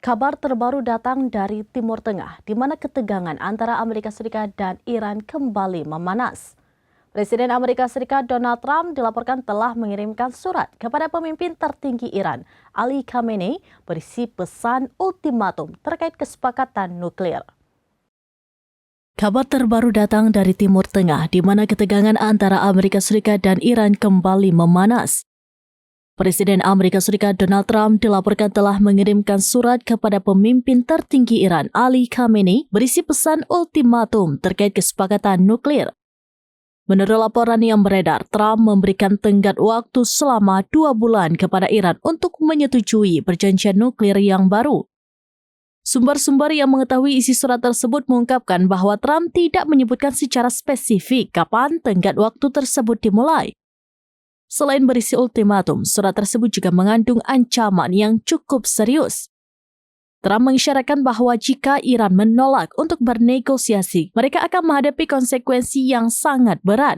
Kabar terbaru datang dari Timur Tengah, di mana ketegangan antara Amerika Serikat dan Iran kembali memanas. Presiden Amerika Serikat Donald Trump dilaporkan telah mengirimkan surat kepada pemimpin tertinggi Iran, Ali Khamenei, berisi pesan ultimatum terkait kesepakatan nuklir. Kabar terbaru datang dari Timur Tengah, di mana ketegangan antara Amerika Serikat dan Iran kembali memanas. Presiden Amerika Serikat Donald Trump dilaporkan telah mengirimkan surat kepada pemimpin tertinggi Iran, Ali Khamenei, berisi pesan ultimatum terkait kesepakatan nuklir. Menurut laporan yang beredar, Trump memberikan tenggat waktu selama 2 bulan kepada Iran untuk menyetujui perjanjian nuklir yang baru. Sumber-sumber yang mengetahui isi surat tersebut mengungkapkan bahwa Trump tidak menyebutkan secara spesifik kapan tenggat waktu tersebut dimulai. Selain berisi ultimatum, surat tersebut juga mengandung ancaman yang cukup serius. Trump mengisyaratkan bahwa jika Iran menolak untuk bernegosiasi, mereka akan menghadapi konsekuensi yang sangat berat.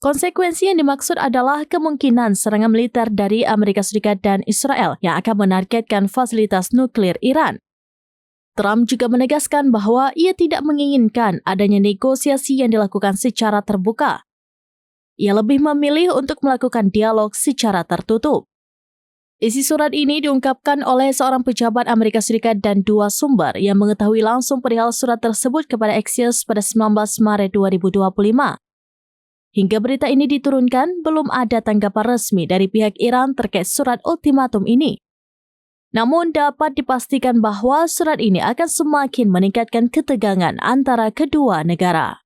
Konsekuensi yang dimaksud adalah kemungkinan serangan militer dari Amerika Serikat dan Israel yang akan menargetkan fasilitas nuklir Iran. Trump juga menegaskan bahwa ia tidak menginginkan adanya negosiasi yang dilakukan secara terbuka. Ia lebih memilih untuk melakukan dialog secara tertutup. Isi surat ini diungkapkan oleh seorang pejabat Amerika Serikat dan 2 sumber yang mengetahui langsung perihal surat tersebut kepada Axios pada 19 Maret 2025. Hingga berita ini diturunkan, belum ada tanggapan resmi dari pihak Iran terkait surat ultimatum ini. Namun dapat dipastikan bahwa surat ini akan semakin meningkatkan ketegangan antara kedua negara.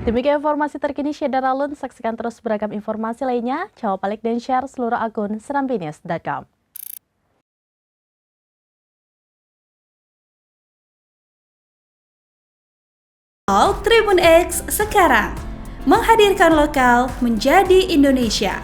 Demikian informasi terkini Syedar Alun, saksikan terus beragam informasi lainnya. Jawab balik dan share seluruh akun serambinews.com. Tribun X sekarang menghadirkan lokal menjadi Indonesia.